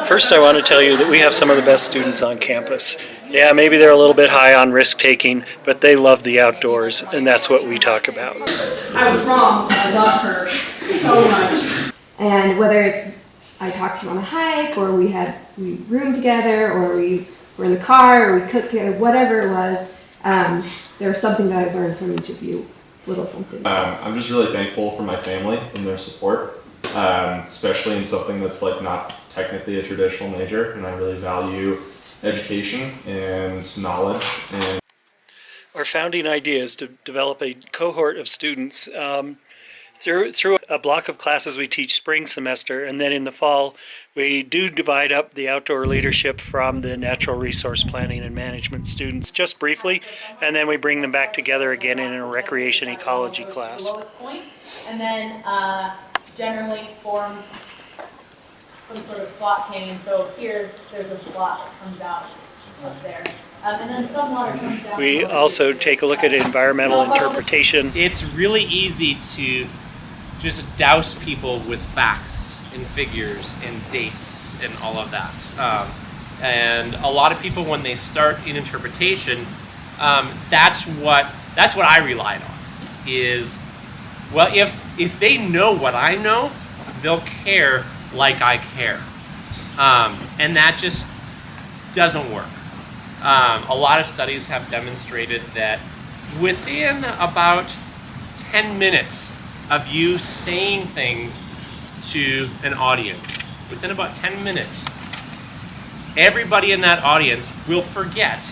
First, I want to tell you that we have some of the best students on campus. Yeah, maybe they're a little bit high on risk-taking, but they love the outdoors, and that's what we talk about. I was wrong. I love her so much. And whether it's I talked to you on a hike, or we roomed together, or we were in the car, or we cooked together, whatever it was, there was something that I learned from each of you, little something. I'm just really thankful for my family and their support, especially in something that's like not technically a traditional major, and I really value education and knowledge. And our founding idea is to develop a cohort of students through a block of classes we teach spring semester, and then in the fall we do divide up the outdoor leadership from the natural resource planning and management students just briefly, and then we bring them back together again in a recreation ecology class. And then generally forms some sort of slot hanging. So here there's a slot that comes out up there. And then some water comes down. We also take a look at environmental interpretation. It's really easy to just douse people with facts and figures and dates and all of that. And a lot of people, when they start in interpretation, that's what I relied on. Is, well, if they know what I know, they'll care like I care, and that just doesn't work. A lot of studies have demonstrated that within about 10 minutes of you saying things to an audience, within about 10 minutes, everybody in that audience will forget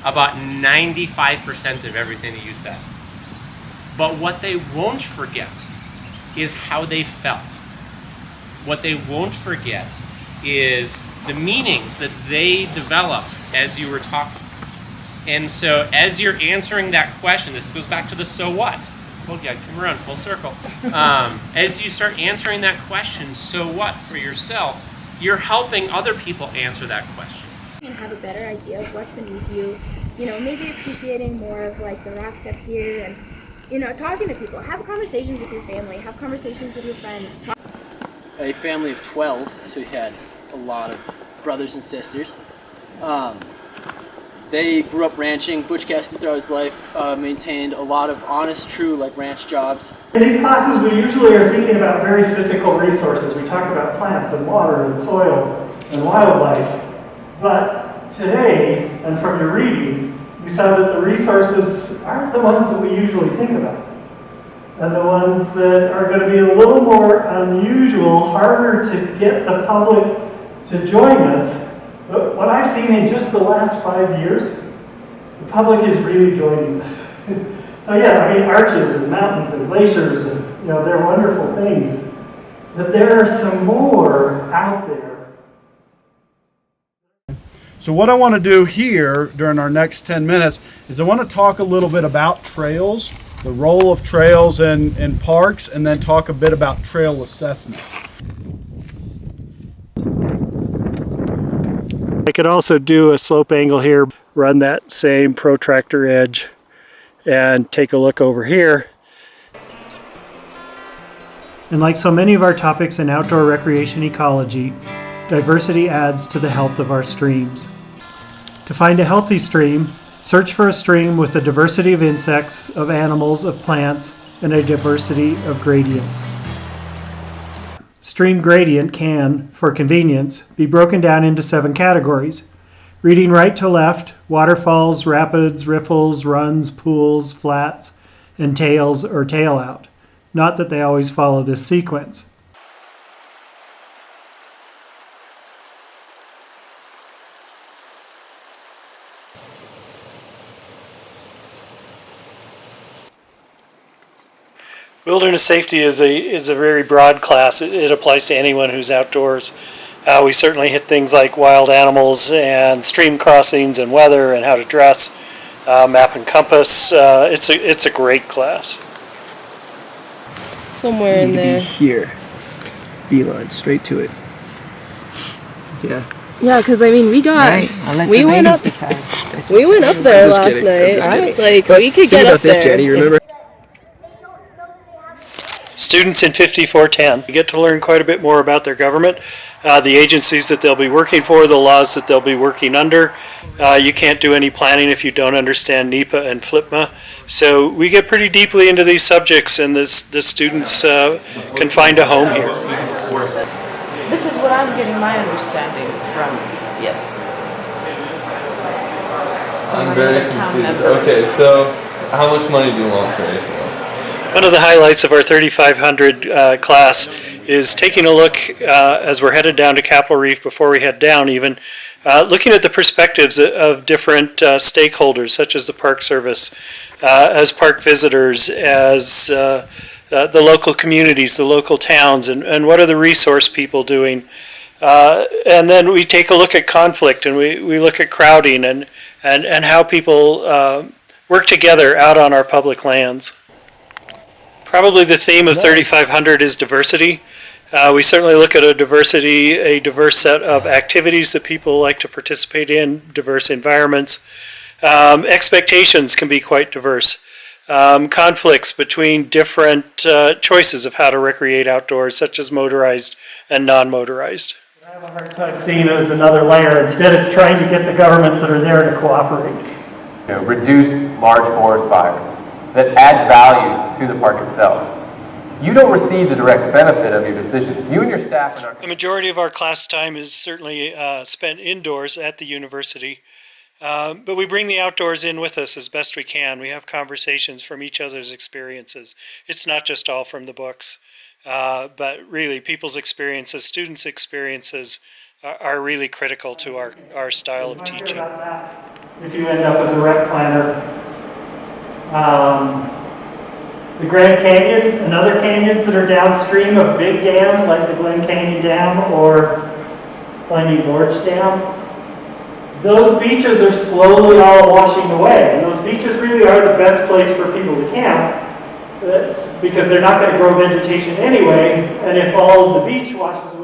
about 95% of everything that you said. But what they won't forget is how they felt. What they won't forget is the meanings that they developed as you were talking. And so as you're answering that question, this goes back to the so what. I told you I'd come around full circle. As you start answering that question, so what, for yourself, you're helping other people answer that question. And have a better idea of what's beneath you, maybe appreciating more of like the rocks up here, and talking to people, have conversations with your family, have conversations with your friends. A family of 12, so we had a lot of brothers and sisters. They grew up ranching. Butch Cassidy throughout his life maintained a lot of honest, true ranch jobs. In these classes we usually are thinking about very physical resources. We talk about plants and water and soil and wildlife. But today, and from your readings, we saw that the resources aren't the ones that we usually think about. And the ones that are going to be a little more unusual, harder to get the public to join us. But what I've seen in just the last 5 years, the public is really joining us. So yeah, I mean, arches and mountains and glaciers, and they're wonderful things. But there are some more out there. So what I want to do here during our next 10 minutes is I want to talk a little bit about trails, the role of trails in parks, and then talk a bit about trail assessments. I could also do a slope angle here, run that same protractor edge, and take a look over here. And like so many of our topics in outdoor recreation ecology, diversity adds to the health of our streams. To find a healthy stream, search for a stream with a diversity of insects, of animals, of plants, and a diversity of gradients. Stream gradient can, for convenience, be broken down into 7 categories. Reading right to left, waterfalls, rapids, riffles, runs, pools, flats, and tails or tail out. Not that they always follow this sequence. Wilderness safety is a very broad class. It applies to anyone who's outdoors. We certainly hit things like wild animals and stream crossings and weather and how to dress, map and compass. It's a great class. Somewhere in there. Here. Beeline, straight to it. Yeah. Yeah, because I mean, we went up there last night. Right? Like, we could get up there. Think about this, Jenny. You remember? Students in 5410 get to learn quite a bit more about their government. the agencies that they'll be working for, the laws that they'll be working under. You can't do any planning if you don't understand NEPA and FLIPMA. So we get pretty deeply into these subjects, and the students can find a home here. This is what I'm getting my understanding from, yes. I'm very confused. Okay, so how much money do you want for anything else? One of the highlights of our 3500 class is taking a look as we're headed down to Capitol Reef, before we head down even, looking at the perspectives of different stakeholders, such as the Park Service, as park visitors, as the local communities, the local towns, and what are the resource people doing. And then we take a look at conflict, and we look at crowding and how people work together out on our public lands. Probably the theme of 3500 is diversity. We certainly look at a diverse set of activities that people like to participate in, diverse environments. Expectations can be quite diverse. Conflicts between different choices of how to recreate outdoors, such as motorized and non-motorized. I have a hard time seeing it as another layer. Instead, it's trying to get the governments that are there to cooperate. Reduce large forest fires. That adds value to the park itself. You don't receive the direct benefit of your decisions. You and your staff and our... The majority of our class time is certainly spent indoors at the university, but we bring the outdoors in with us as best we can. We have conversations from each other's experiences. It's not just all from the books, but really people's experiences, students' experiences are really critical to our style of teaching. If you end up as a rec planner, the Grand Canyon and other canyons that are downstream of big dams like the Glen Canyon Dam or Finding Gorge Dam, those beaches are slowly all washing away. And those beaches really are the best place for people to camp because they're not going to grow vegetation anyway. And if all of the beach washes away,